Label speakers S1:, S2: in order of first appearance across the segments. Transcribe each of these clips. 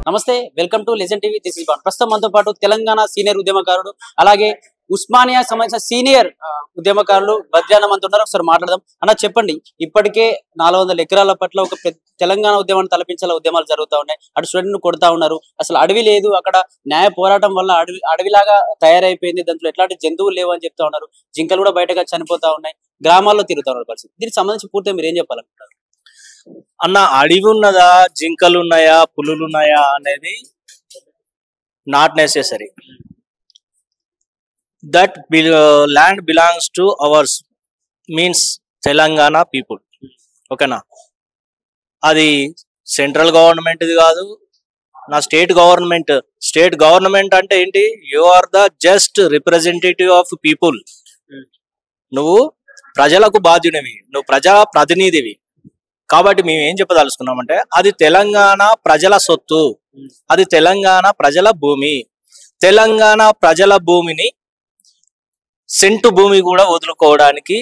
S1: నమస్తే, welcome to legend TV. This is బాన్. ప్రస్తుతం మనతో పాటు తెలంగాణ సీనియర్ ఉద్యమకారుడు, అలాగే ఉస్మానియా సంబంధించిన సీనియర్ ఉద్యమకారులు బద్రీనాథ్ మనతో ఉన్నారు. ఒకసారి మాట్లాడదాం. అన్న చెప్పండి, ఇప్పటికే 400 ఎకరాల పట్ల ఒక తెలంగాణ ఉద్యమాన్ని తలపించాల ఉద్యమాలు జరుగుతూ ఉన్నాయి. అటు స్టూడెంట్ కొడతా ఉన్నారు. అసలు అడవి లేదు, అక్కడ న్యాయ పోరాటం వల్ల అడవిలాగా తయారైపోయింది. దాంట్లో ఎట్లాంటి జంతువులు లేవు అని చెప్తా ఉన్నారు. జింకలు కూడా బయటగా చనిపోతా ఉన్నాయి, గ్రామాల్లో తిరుగుతా ఉన్నారు పరిస్థితి. దీనికి సంబంధించి పూర్తిగా మీరు ఏం చెప్పాలనుకుంటారు?
S2: అన్న, అడవి ఉన్నదా, జింకలు ఉన్నాయా, పులులు ఉన్నాయా అనేది not necessary. That land belongs two hours means Telangana people. ఓకేనా? అది సెంట్రల్ గవర్నమెంట్ది కాదు, నా స్టేట్ గవర్నమెంట్ అంటే ఏంటి? You are the just representative of people. నువ్వు ప్రజలకు బాధ్యునివి, నువ్వు ప్రజా ప్రతినిధివి. కాబట్టి మేము ఏం చెప్పదలుచుకున్నామంటే, అది తెలంగాణ ప్రజల సొత్తు, అది తెలంగాణ ప్రజల భూమి. తెలంగాణ ప్రజల భూమిని సెంటు భూమి కూడా వదులుకోవడానికి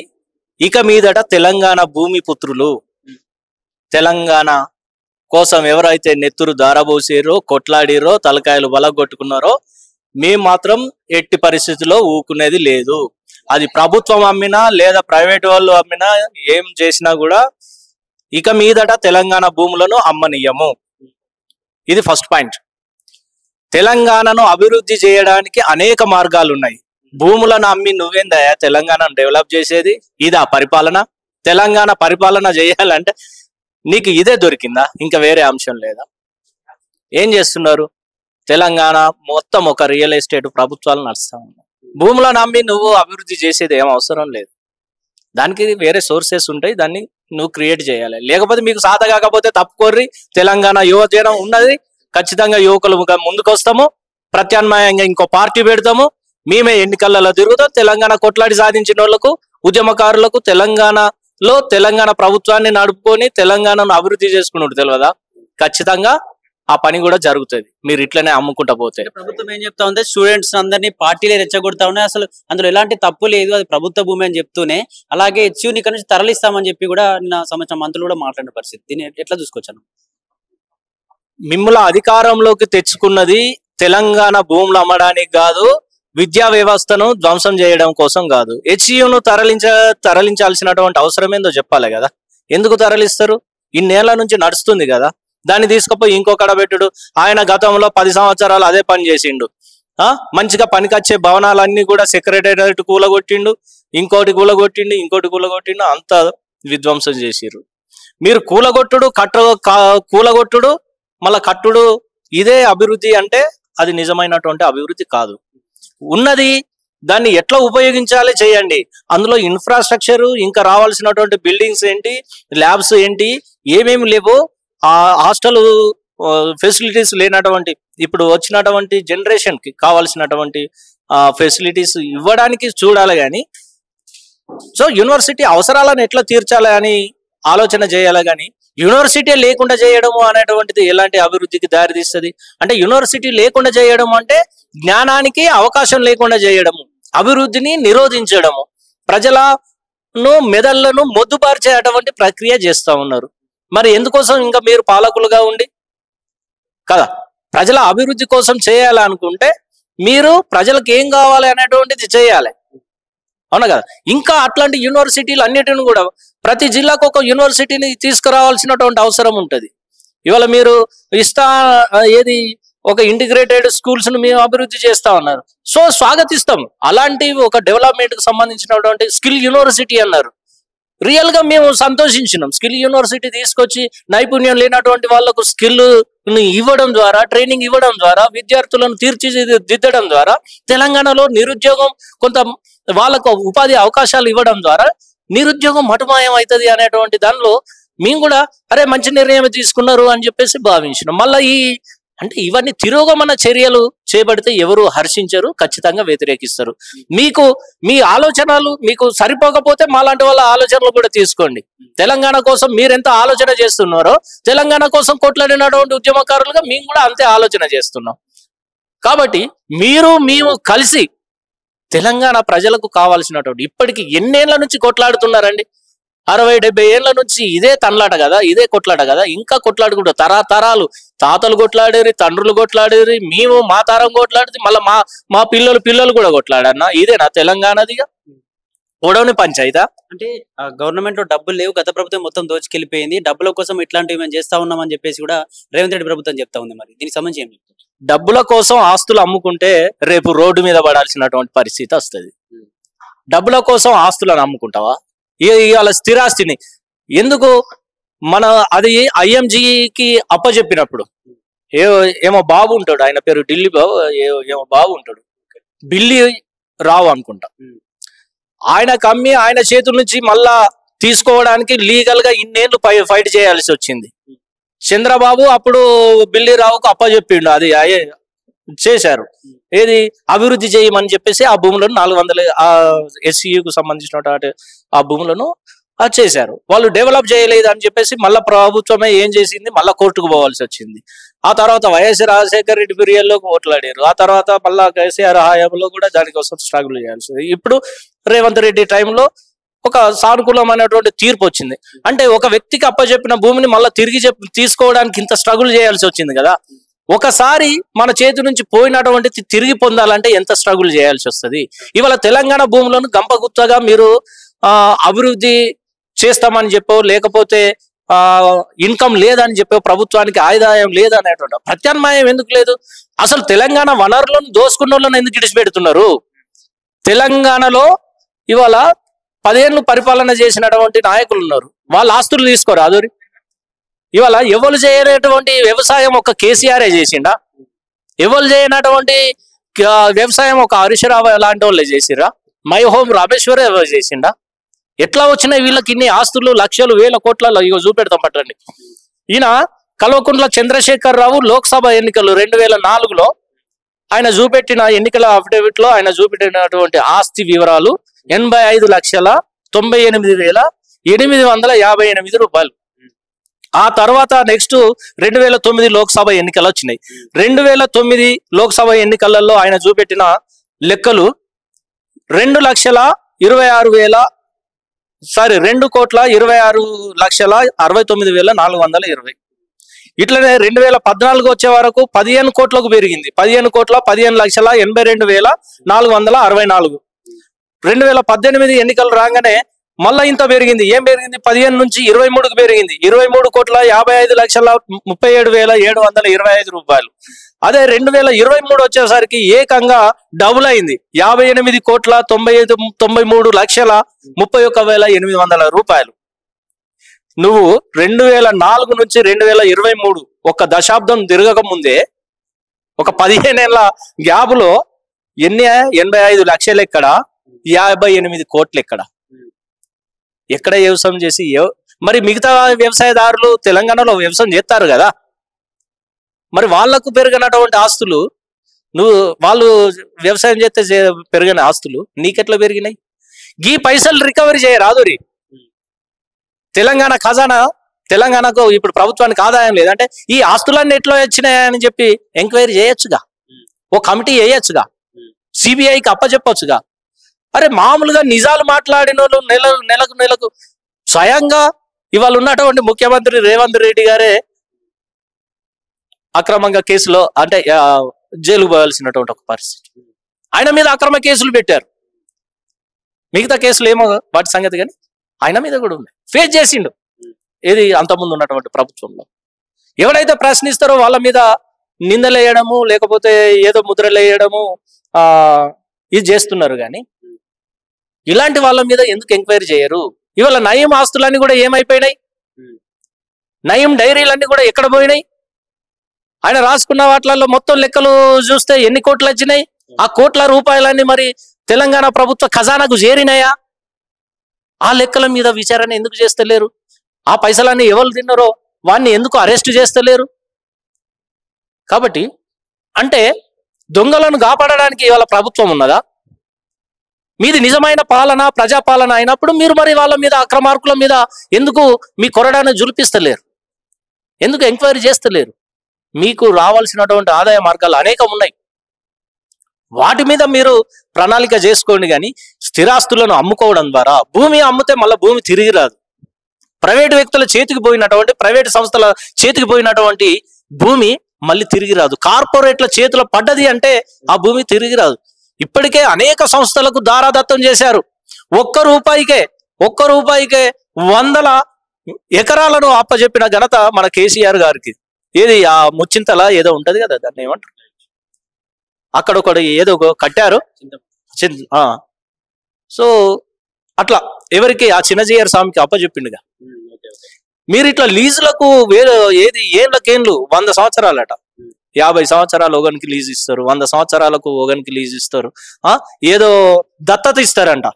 S2: ఇక మీదట తెలంగాణ భూమి పుత్రులు, తెలంగాణ కోసం ఎవరైతే నెత్తురు దారబోసారో, కొట్లాడిరో, తలకాయలు బలగొట్టుకున్నారో, మేము మాత్రం ఎట్టి పరిస్థితుల్లో ఊకునేది లేదు. అది ప్రభుత్వం అమ్మినా లేదా ప్రైవేట్ వాళ్ళు అమ్మినా ఏం చేసినా కూడా ఇక మీదట తెలంగాణ భూములను అమ్మనీయము. ఇది ఫస్ట్ పాయింట్. తెలంగాణను అభివృద్ధి చేయడానికి అనేక మార్గాలు ఉన్నాయి. భూములను అమ్మి నువ్వేందయ్యా తెలంగాణను డెవలప్ చేసేది? ఇదా పరిపాలన? తెలంగాణ పరిపాలన చేయాలంటే నీకు ఇదే దొరికిందా? ఇంకా వేరే అంశం లేదా? ఏం చేస్తున్నారు? తెలంగాణ మొత్తం ఒక రియల్ ఎస్టేట్ ప్రభుత్వాలు నడుస్తా ఉన్నాయి. భూములను అమ్మి నువ్వు అభివృద్ధి చేసేది ఏం అవసరం లేదు. దానికి వేరే సోర్సెస్ ఉంటాయి, దాన్ని నువ్వు క్రియేట్ చేయాలి. లేకపోతే మీకు సాధ కాకపోతే తప్పుకోర్రి. తెలంగాణ యువజనం ఉన్నది, ఖచ్చితంగా యువకులు ముందుకు వస్తాము. ప్రత్యామ్నాయంగా ఇంకో పార్టీ పెడతాము. మేమే ఎన్నికలలో తిరుగుతాం. తెలంగాణ కొట్లాడి సాధించిన వాళ్ళకు, ఉద్యమకారులకు తెలంగాణ ప్రభుత్వాన్ని నడుపుకొని తెలంగాణను అభివృద్ధి చేసుకున్నాడు తెలియదా? ఖచ్చితంగా ఆ పని కూడా జరుగుతుంది. మీరు ఇట్లనే అమ్ముకుంటా పోతే.
S1: ప్రభుత్వం ఏం చెప్తా ఉంది? స్టూడెంట్స్ అందరినీ పార్టీలే రెచ్చగొడతా ఉన్నాయి, అసలు అందులో ఎలాంటి తప్పు లేదు, అది ప్రభుత్వ భూమి అని చెప్తూనే, అలాగే హెచ్యూని ఇక్కడ నుంచి తరలిస్తామని చెప్పి కూడా నిన్న సంవత్సరం మంత్రులు కూడా మాట్లాడిన పరిస్థితి. దీన్ని ఎట్లా చూసుకొచ్చాను?
S2: మిమ్మల్ని అధికారంలోకి తెచ్చుకున్నది తెలంగాణ భూములు అమ్మడానికి కాదు, విద్యా వ్యవస్థను ధ్వంసం చేయడం కోసం కాదు. హెచ్యూను తరలించాల్సినటువంటి అవసరం ఏందో చెప్పాలి కదా. ఎందుకు తరలిస్తారు? ఇన్నేళ్ల నుంచి నడుస్తుంది కదా. దాన్ని తీసుకుపోయి ఇంకొకడ పెట్టుడు. ఆయన గతంలో 10 సంవత్సరాలు అదే పని చేసిండు. మంచిగా పనికొచ్చే భవనాలన్నీ కూడా సెక్రటేరియట్ కూలగొట్టిండు, ఇంకోటి కూలగొట్టిండు, అంత విధ్వంసం చేసిర్రు. మీరు కూలగొట్టుడు మళ్ళా కట్టుడు, ఇదే అభివృద్ధి అంటే అది నిజమైనటువంటి అభివృద్ధి కాదు. ఉన్నది దాన్ని ఎట్లా ఉపయోగించాలి చేయండి. అందులో ఇన్ఫ్రాస్ట్రక్చర్, ఇంకా రావాల్సినటువంటి బిల్డింగ్స్ ఏంటి, ల్యాబ్స్ ఏంటి, ఏమేమి లేవో, ఆ హాస్టల్ ఫెసిలిటీస్ లేనటువంటి ఇప్పుడు వచ్చినటువంటి జనరేషన్ కి కావాల్సినటువంటి ఫెసిలిటీస్ ఇవ్వడానికి చూడాలి. కానీ సో యూనివర్సిటీ అవసరాలను ఎట్లా తీర్చాలి అని ఆలోచన చేయాలి. కానీ యూనివర్సిటీ లేకుండా చేయడము అనేటువంటిది ఎలాంటి అభివృద్ధికి దారితీస్తుంది? అంటే యూనివర్సిటీ లేకుండా చేయడం అంటే జ్ఞానానికి అవకాశం లేకుండా చేయడము, అభివృద్ధిని నిరోధించడము, ప్రజలను మెదళ్లను మొద్దుబార్చే అటువంటి ప్రక్రియ చేస్తూ ఉన్నారు. మరి ఎందుకోసం ఇంకా మీరు పాలకులుగా ఉండి కదా ప్రజల అభివృద్ధి కోసం చేయాలనుకుంటే మీరు ప్రజలకు ఏం కావాలి అనేటువంటిది చేయాలి. అవునా కదా? ఇంకా అట్లాంటి యూనివర్సిటీలు అన్నిటిని కూడా ప్రతి జిల్లాకు ఒక యూనివర్సిటీని తీసుకురావాల్సినటువంటి అవసరం ఉంటుంది. ఇవాళ మీరు ఏది ఒక ఇంటిగ్రేటెడ్ స్కూల్స్ ను మేము అభివృద్ధి చేస్తా ఉన్నారు. సో స్వాగతిస్తాం. అలాంటి ఒక డెవలప్మెంట్ కు సంబంధించినటువంటి స్కిల్ యూనివర్సిటీ అన్నారు. రియల్ గా మేము సంతోషించినాం. స్కిల్ యూనివర్సిటీ తీసుకొచ్చి నైపుణ్యం లేనటువంటి వాళ్ళకు స్కిల్ ఇవ్వడం ద్వారా, ట్రైనింగ్ ఇవ్వడం ద్వారా, విద్యార్థులను తీర్చిదిద్దడం ద్వారా తెలంగాణలో నిరుద్యోగం, కొంత వాళ్ళకు ఉపాధి అవకాశాలు ఇవ్వడం ద్వారా నిరుద్యోగం మటుమాయం అవుతుంది అనేటువంటి దానిలో మేము కూడా మంచి నిర్ణయం తీసుకున్నారు అని చెప్పేసి భావించినాం. మళ్ళీ అంటే ఇవన్నీ తిరోగమన చర్యలు చేపడితే ఎవరు హర్షించరు, ఖచ్చితంగా వ్యతిరేకిస్తారు. మీ ఆలోచనలు మీకు సరిపోకపోతే మాలాంటి వాళ్ళ ఆలోచనలు కూడా తీసుకోండి. తెలంగాణ కోసం మీరెంత ఆలోచన చేస్తున్నారో తెలంగాణ కోసం కొట్లాడినటువంటి ఉద్యమకారులుగా మేము కూడా అంతే ఆలోచన చేస్తున్నాం. కాబట్టి మేము కలిసి తెలంగాణ ప్రజలకు కావాల్సినటువంటి, ఇప్పటికి ఎన్నేళ్ల నుంచి కొట్లాడుతున్నారండి. 60-70 ఏళ్ల నుంచి ఇదే తన్లాట కదా, ఇదే కొట్లాట కదా, ఇంకా కొట్లాడుకుంటూ తరాలు తాతలు కొట్లాడేరి, తండ్రులు కొట్లాడేరి, మేము మా తరం కొట్లాడితే మళ్ళీ మా పిల్లలు కూడా కొట్లాడన్నా. ఇదేనా తెలంగాణదిగా ఓడవని పంచాయతా?
S1: అంటే గవర్నమెంట్ లో డబ్బులు లేవు, గత ప్రభుత్వం మొత్తం దోచుకెళ్ళిపోయింది, డబ్బుల కోసం ఇట్లాంటివి మేము చేస్తా ఉన్నామని చెప్పేసి కూడా రేవంత్ రెడ్డి ప్రభుత్వం చెప్తా ఉంది. మరి దీనికి సంబంధించి ఏం చెప్తారు?
S2: డబ్బుల కోసం ఆస్తులు అమ్ముకుంటే రేపు రోడ్డు మీద పడాల్సినటువంటి పరిస్థితి వస్తుంది. డబ్బుల కోసం ఆస్తులను అమ్ముకుంటావా? ఇవాళ స్థిరాస్తిని ఎందుకు అది ఐఎంజికి అప్పచెప్పినప్పుడు ఏమో బాబు ఉంటాడు, ఆయన పేరు ఢిల్లీ బాబు, ఏమో బాబు ఉంటాడు, బిల్లి రావు అనుకుంటా, ఆయన కమ్మి ఆయన చేతుల నుంచి మళ్ళా తీసుకోవడానికి లీగల్ గా ఇన్నేళ్లు ఫైట్ చేయాల్సి వచ్చింది. చంద్రబాబు అప్పుడు బిల్లి రావుకు అప్పచెప్పిండు, అది చేశారు. ఏది అభివృద్ధి చేయమని చెప్పేసి ఆ భూములను 400 ఎస్సీకు సంబంధించిన ఆ భూములను చేశారు. వాళ్ళు డెవలప్ చేయలేదు అని చెప్పేసి మళ్ళా ప్రభుత్వమే ఏం చేసింది, మళ్ళా కోర్టుకు పోవాల్సి వచ్చింది. ఆ తర్వాత వైఎస్ రాజశేఖర రెడ్డి పీరియడ్లో ఓట్లాడారు. ఆ తర్వాత మళ్ళా కేసీఆర్ హయాంలో కూడా దానికోసం స్ట్రగుల్ చేయాల్సి ఉంది. ఇప్పుడు రేవంత్ రెడ్డి టైంలో ఒక సానుకూలమైనటువంటి తీర్పు వచ్చింది. అంటే ఒక వ్యక్తికి అప్పచెప్పిన భూమిని మళ్ళీ తిరిగి తీసుకోవడానికి ఇంత స్ట్రగుల్ చేయాల్సి వచ్చింది కదా. ఒకసారి మన చేతి నుంచి పోయినటువంటి తిరిగి పొందాలంటే ఎంత స్ట్రగుల్ చేయాల్సి వస్తుంది. ఇవాళ తెలంగాణ భూములను గంపగుత్తగా మీరు అభివృద్ధి చేస్తామని చెప్పో, లేకపోతే ఇన్కమ్ లేదని చెప్పో, ప్రభుత్వానికి ఆదాయం లేదనేటువంటి ప్రత్యామ్నాయం ఎందుకు లేదు? అసలు తెలంగాణ వనరులను దోసుకున్న వాళ్ళని ఎందుకు ఇడిచిపెడుతున్నారు? తెలంగాణలో ఇవాళ 10 ఏళ్ళు పరిపాలన చేసినటువంటి నాయకులు ఉన్నారు, వాళ్ళ ఆస్తులు తీసుకోరు అదోరి. ఇవాళ ఎవరు చేయనటువంటి వ్యవసాయం ఒక కేసీఆరే చేసిండా? ఎవరు చేయనటువంటి వ్యవసాయం ఒక హరీష్ రావు లాంటి వాళ్ళే చేసిరా? మై హోమ్ రామేశ్వర ఎవరు చేసిండా? ఎట్లా వచ్చినాయి వీళ్ళకి ఇన్ని ఆస్తులు, లక్షలు, వేల కోట్లలో? ఇగో చూపెడతాం పట్టండి. ఈయన కల్వకుంట్ల చంద్రశేఖర్ రావు లోక్సభ ఎన్నికలు 2004లో ఆయన చూపెట్టిన ఎన్నికల అఫిడవిట్ లో ఆయన చూపెట్టినటువంటి ఆస్తి వివరాలు 85,98,858 రూపాయలు. ఆ తర్వాత నెక్స్ట్ 2009 లోక్సభ ఎన్నికలు వచ్చినాయి. 2009 లోక్సభ ఎన్నికలలో ఆయన చూపెట్టిన లెక్కలు 2,26,69,420. ఇట్లనే 2014 వచ్చే వరకు 15 కోట్లకు పెరిగింది. 15,15,82,464. 2018 ఎన్నికలు రాగానే మళ్ళా ఇంత పెరిగింది. ఏం పెరిగింది? 15 నుంచి 23కు పెరిగింది. 23,55,37,725 రూపాయలు. అదే 2023 వచ్చేసరికి ఏకంగా డబుల్ అయింది. 58,93,31,800 రూపాయలు. నువ్వు 2004 నుంచి 2023 ఒక దశాబ్దం తిరగక ముందే ఒక 15 ఏళ్ల గ్యాప్లో 85 లక్షలు ఎక్కడ, 58 కోట్లు ఎక్కడ? ఎక్కడ వ్యవసాయం చేసి మరి మిగతా వ్యవసాయదారులు తెలంగాణలో వ్యవసాయం చేస్తారు కదా, మరి వాళ్లకు పెరిగినటువంటి ఆస్తులు వాళ్ళు వ్యవసాయం చేస్తే పెరిగిన ఆస్తులు నీకెట్లా పెరిగినాయి? ఈ పైసలు రికవరీ చేయరాదురి. తెలంగాణ ఖజానా, తెలంగాణకు ఇప్పుడు ప్రభుత్వానికి ఆదాయం లేదంటే ఈ ఆస్తులన్నీ ఎట్లా వచ్చినాయని చెప్పి ఎంక్వైరీ చేయొచ్చుగా, ఓ కమిటీ వేయొచ్చుగా, సిబిఐకి అప్పచెప్పొచ్చుగా. అరే మామూలుగా నిజాలు మాట్లాడిన వాళ్ళు నెలకు స్వయంగా ఇవాళ ఉన్నటువంటి ముఖ్యమంత్రి రేవంత్ రెడ్డి గారే అక్రమంగా కేసులో అంటే జైలుకు పోవాల్సినటువంటి ఒక పరిస్థితి. ఆయన మీద అక్రమ కేసులు పెట్టారు. మిగతా కేసులు ఏమో వాటి సంగతి, కానీ ఆయన మీద కూడా ఉన్నాయి. ఫేస్ చేసిండు ఏది అంతకుముందు ఉన్నటువంటి ప్రభుత్వంలో. ఎవరైతే ప్రశ్నిస్తారో వాళ్ళ మీద నిందలేయడము, లేకపోతే ఏదో ముద్రలేయడము ఇది చేస్తున్నారు. కానీ ఇలాంటి వాళ్ళ మీద ఎందుకు ఎంక్వైరీ చేయరు? ఇవాళ నయం ఆస్తులన్నీ కూడా ఏమైపోయినాయి? నయం డైరీలన్నీ కూడా ఎక్కడ పోయినాయి? ఆయన రాసుకున్న వాటిలలో మొత్తం లెక్కలు చూస్తే ఎన్ని కోట్లు వచ్చినాయి? ఆ కోట్ల రూపాయలన్నీ మరి తెలంగాణ ప్రభుత్వ ఖజానాకు చేరినాయా? ఆ లెక్కల మీద విచారణ ఎందుకు చేస్తలేరు? ఆ పైసలన్నీ ఎవరు తిన్నారో వాడిని ఎందుకు అరెస్ట్ చేస్తలేరు? కాబట్టి అంటే దొంగలను కాపాడడానికి ఇవాళ ప్రభుత్వం ఉన్నదా? మీది నిజమైన పాలన, ప్రజాపాలన అయినప్పుడు మీరు మరి వాళ్ళ మీద, అక్రమార్కుల మీద ఎందుకు మీ కొరడాన్ని జులిపిస్తలేరు? ఎందుకు ఎంక్వైరీ చేస్తలేరు? మీకు రావాల్సినటువంటి ఆదాయ మార్గాలు అనేకం ఉన్నాయి, వాటి మీద మీరు ప్రణాళిక చేసుకోండి. కానీ స్థిరాస్తులను అమ్ముకోవడం ద్వారా, భూమి అమ్మితే మళ్ళీ భూమి తిరిగి రాదు. ప్రైవేట్ వ్యక్తుల చేతికి పోయినటువంటి, ప్రైవేట్ సంస్థల చేతికి పోయినటువంటి భూమి మళ్ళీ తిరిగి రాదు. కార్పొరేట్ల చేతిలో పడ్డది అంటే ఆ భూమి తిరిగి రాదు. ఇప్పటికే అనేక సంస్థలకు దారాదత్తం చేశారు. ఒక్క రూపాయికే 100 ఎకరాలను అప్పచెప్పిన ఘనత మన కేసీఆర్ గారికి. ఏది ఆ ముచ్చింతల ఏదో ఉంటది కదా, దాన్ని ఏమంటారు, అక్కడ ఒకటి ఏదో కట్టారు. సో అట్లా ఎవరికి ఆ చిన్నజీయర్ స్వామికి అప్పచెప్పిండుగా. మీరు ఇట్లా లీజులకు ఏది ఏళ్ళకేండ్లు 100 సంవత్సరాలట, 50 సంవత్సరాలు ఒకనికి లీజ్ ఇస్తారు, 100 సంవత్సరాలకు ఒకనికి లీజ్ ఇస్తారు. ఏదో దత్తత ఇస్తారంట,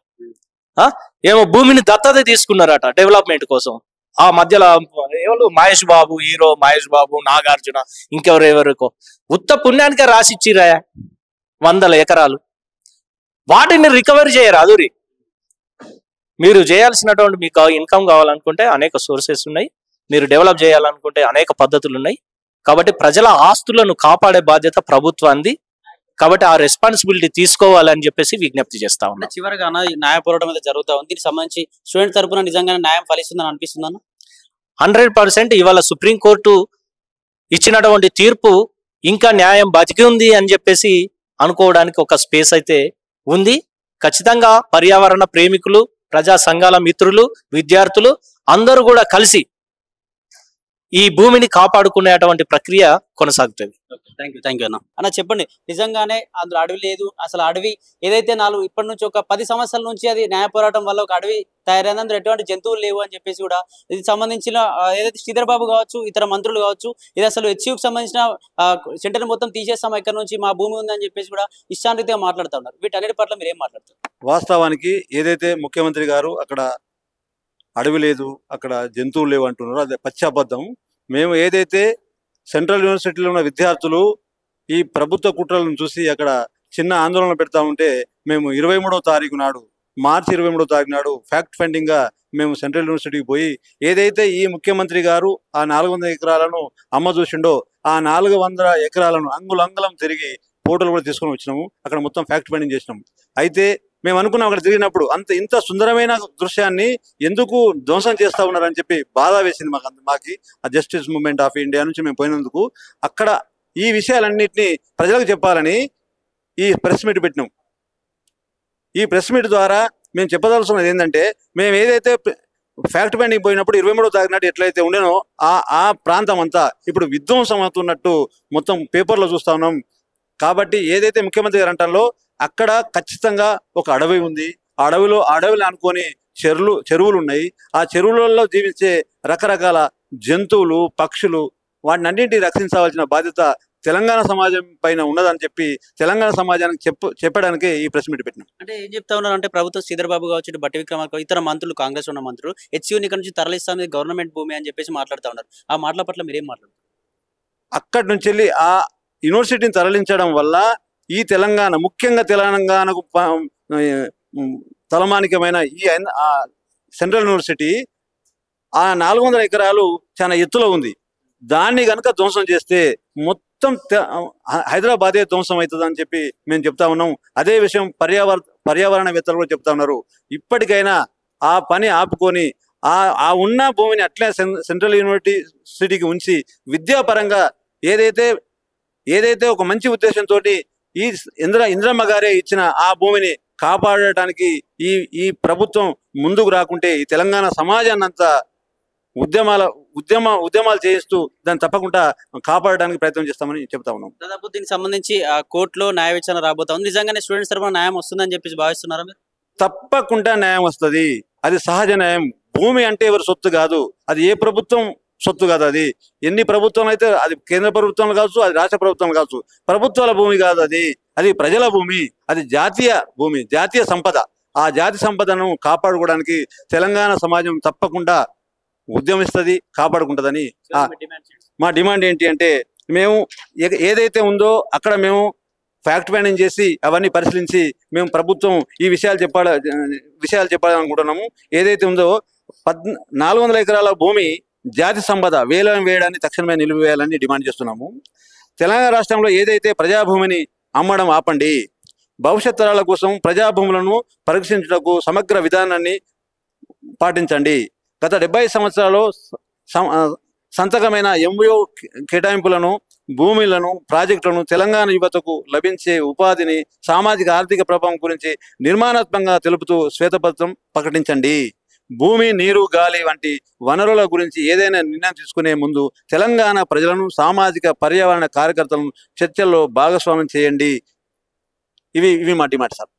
S2: ఏమో భూమిని దత్తత తీసుకున్నారట డెవలప్మెంట్ కోసం. ఆ మధ్యలో ఎవరు మహేష్ బాబు, హీరో మహేష్ బాబు, నాగార్జున, ఇంకెవరెవరికో ఉత్త పుణ్యానికే రాసిచ్చిరా 100 ఎకరాలు. వాటిని రికవరీ చేయరాదు. మీరు చేయాల్సినటువంటి, మీకు ఇన్కమ్ కావాలనుకుంటే అనేక సోర్సెస్ ఉన్నాయి, మీరు డెవలప్ చేయాలనుకుంటే అనేక పద్ధతులు ఉన్నాయి. కాబట్టి ప్రజల ఆస్తులను కాపాడే బాధ్యత ప్రభుత్వాన్ని. కాబట్టి ఆ రెస్పాన్సిబిలిటీ తీసుకోవాలని చెప్పేసి విజ్ఞప్తి చేస్తా ఉన్నా.
S1: చివరిగా న్యాయ పోరాటం అయితే జరుగుతా ఉంది. దీనికి సంబంధించి స్టూడెంట్ తరపున నిజంగానే న్యాయం ఫలిస్తుందని అనిపిస్తుందన్న?
S2: 100% ఇవాళ సుప్రీంకోర్టు ఇచ్చినటువంటి తీర్పు ఇంకా న్యాయం బతికి ఉంది అని చెప్పేసి అనుకోవడానికి ఒక స్పేస్ అయితే ఉంది. ఖచ్చితంగా పర్యావరణ ప్రేమికులు, ప్రజా సంఘాల మిత్రులు, విద్యార్థులు అందరూ కూడా కలిసి ఈ భూమిని కాపాడుకునేటువంటి ప్రక్రియ కొనసాగుతుంది.
S1: థ్యాంక్ యూ అన్న. చెప్పండి, నిజంగానే అందులో అడవి లేదు, అసలు అడవి ఏదైతే ఇప్పటి నుంచి ఒక 10 సంవత్సరాల నుంచి అది న్యాయ పోరాటం వల్ల ఒక అడవి తయారైంది, అందులో ఎటువంటి జంతువులు లేవు అని చెప్పేసి కూడా ఇది సంబంధించిన ఏదైతే శ్రీధర్ బాబు కావచ్చు, ఇతర మంత్రులు కావచ్చు, ఇది అసలు హెచ్యూకి సంబంధించిన సెంటర్ మొత్తం తీసేస్తాం, ఇక్కడ నుంచి మా భూమి ఉందని చెప్పేసి కూడా ఇష్టాంతిగా మాట్లాడుతూ ఉన్నారు. వీటన్నిటి పట్ల మీరు ఏం మాట్లాడతారు?
S3: వాస్తవానికి ఏదైతే ముఖ్యమంత్రి గారు అక్కడ అడవి లేదు, అక్కడ జంతువులు లేవు అంటున్నారో అది పచ్చి అబద్ధం. మేము ఏదైతే సెంట్రల్ యూనివర్సిటీలో ఉన్న విద్యార్థులు ఈ ప్రభుత్వ కుట్రలను చూసి అక్కడ చిన్న ఆందోళన పెడతా ఉంటే, మేము 23వ తారీఖు నాడు, మార్చి 23వ తారీఖు నాడు ఫ్యాక్ట్ ఫైండింగ్ గా మేము సెంట్రల్ యూనివర్సిటీకి పోయి ఏదైతే ఈ ముఖ్యమంత్రి గారు ఆ 400 ఎకరాలను అమ్మ చూసిండో ఆ 400 ఎకరాలను అంగుళంగుళం తిరిగి ఫోటోలు కూడా తీసుకొని వచ్చినాము. అక్కడ మొత్తం ఫ్యాక్ట్ ఫైండింగ్ చేసినాము. అయితే మేము అనుకున్నాం అక్కడ తిరిగినప్పుడు ఇంత సుందరమైన దృశ్యాన్ని ఎందుకు ధ్వంసం చేస్తా ఉన్నారని చెప్పి బాధ వేసింది మాకి. ఆ జస్టిస్ మూవ్మెంట్ ఆఫ్ ఇండియా నుంచి మేము పోయినందుకు అక్కడ ఈ విషయాలన్నింటినీ ప్రజలకు చెప్పాలని ఈ ప్రెస్ మీట్ పెట్టినాం. ఈ ప్రెస్ మీట్ ద్వారా మేము చెప్పదలుచున్నది ఏంటంటే, మేము ఏదైతే ఫ్యాక్ట్ ఫైండింగ్ పోయినప్పుడు 23వ తారీఖు నాటి ఎట్లయితే ఉండేనో ఆ ప్రాంతం అంతా ఇప్పుడు విధ్వంసం అవుతున్నట్టు మొత్తం పేపర్లో చూస్తా ఉన్నాం. కాబట్టి ఏదైతే ముఖ్యమంత్రి గారు అంటారో అక్కడ ఖచ్చితంగా ఒక అడవి ఉంది. ఆ అడవిని అనుకొని చెరువులు ఉన్నాయి. ఆ చెరువులలో జీవించే రకరకాల జంతువులు, పక్షులు, వాటిని అన్నింటినీ రక్షించవలసిన బాధ్యత తెలంగాణ సమాజం పైన ఉన్నదని చెప్పి తెలంగాణ సమాజానికి చెప్పడానికి ఈ ప్రెస్ మీట్ పెట్టినాం.
S1: అంటే ఏం చెప్తా ఉన్నారు అంటే, ప్రభుత్వం శ్రీధర్ బాబు కావచ్చు, బట్టి విక్రమార్క, ఇతర మంత్రులు, కాంగ్రెస్ ఉన్న మంత్రులు హెచ్యూని ఇక్కడ నుంచి తరలిస్తాం, గవర్నమెంట్ భూమి అని చెప్పేసి మాట్లాడుతూ ఉన్నారు. ఆ మాటల పట్ల మీరేం మాట్లాడుతారు?
S3: అక్కడి నుంచి వెళ్ళి ఆ యూనివర్సిటీని తరలించడం వల్ల ఈ తెలంగాణ, ముఖ్యంగా తెలంగాణకు తలమానికమైన ఈ సెంట్రల్ యూనివర్సిటీ ఆ 400 ఎకరాలు చాలా ఎత్తులో ఉంది. దాన్ని కనుక ధ్వంసం చేస్తే మొత్తం హైదరాబాదే ధ్వంసం అవుతుంది అని చెప్పి మేము చెప్తా ఉన్నాం. అదే విషయం పర్యావరణవేత్తలు కూడా చెప్తా ఉన్నారు. ఇప్పటికైనా ఆ పని ఆపుకొని ఆ ఉన్న భూమిని అట్లే సెంట్రల్ యూనివర్సిటీకి ఉంచి విద్యాపరంగా ఏదైతే ఒక మంచి ఉద్దేశంతో ఈ ఇంద్రమ్మ గారే ఇచ్చిన ఆ భూమిని కాపాడటానికి ఈ ప్రభుత్వం ముందుకు రాకుంటే ఈ తెలంగాణ సమాజాన్ని అంతా ఉద్యమాలు చేయిస్తూ దాన్ని తప్పకుండా కాపాడడానికి ప్రయత్నం చేస్తామని చెప్తా ఉన్నాం.
S1: దాదాపు దీనికి సంబంధించి కోర్టులో న్యాయ విచారణ రాబోతా ఉంది. నిజంగానే స్టూడెంట్స్ తరపున న్యాయం వస్తుందని చెప్పేసి భావిస్తున్నారా మీరు?
S3: తప్పకుండా న్యాయం వస్తుంది. అది సహజ న్యాయం. భూమి అంటే ఎవరి సొత్తు కాదు, అది ఏ ప్రభుత్వం సొత్తు కాదు. అది ఎన్ని ప్రభుత్వాలు అయితే, అది కేంద్ర ప్రభుత్వాలు కావచ్చు, అది రాష్ట్ర ప్రభుత్వాలు కావచ్చు, ప్రభుత్వాల భూమి కాదు. అది ప్రజల భూమి. అది జాతీయ భూమి, జాతీయ సంపద. ఆ జాతి సంపదను కాపాడుకోవడానికి తెలంగాణ సమాజం తప్పకుండా ఉద్యమిస్తుంది, కాపాడుకుంటుందని మా డిమాండ్ ఏంటి అంటే, మేము ఏదైతే ఉందో అక్కడ మేము ఫ్యాక్ట్ ఫైండింగ్ చేసి అవన్నీ పరిశీలించి మేము ప్రభుత్వం ఈ విషయాలు చెప్పాలనుకుంటున్నాము. ఏదైతే ఉందో 400 ఎకరాల భూమి జాతి సంపద వేలం వేయడాన్ని తక్షణమే నిలిపివేయాలని డిమాండ్ చేస్తున్నాము. తెలంగాణ రాష్ట్రంలో ఏదైతే ప్రజాభూమిని అమ్మడం ఆపండి. భవిష్యత్ తరాల కోసం ప్రజాభూములను పరీక్షించుటకు సమగ్ర విధానాన్ని పాటించండి. గత 70 సంవత్సరాల్లో సంతకమైన ఎంఓయూ కేటాయింపులను, భూములను, ప్రాజెక్టులను తెలంగాణ యువతకు లభించే ఉపాధిని, సామాజిక ఆర్థిక ప్రభావం గురించి నిర్మాణాత్మకంగా తెలుపుతూ శ్వేతపత్రం ప్రకటించండి. భూమి, నీరు, గాలి వంటి వనరుల గురించి ఏదైనా నిర్ణయం తీసుకునే ముందు తెలంగాణ ప్రజలను, సామాజిక పర్యావరణ కార్యకర్తలను చర్చల్లో భాగస్వామ్యం చేయండి. ఇవి మా డిమాండ్ సార్.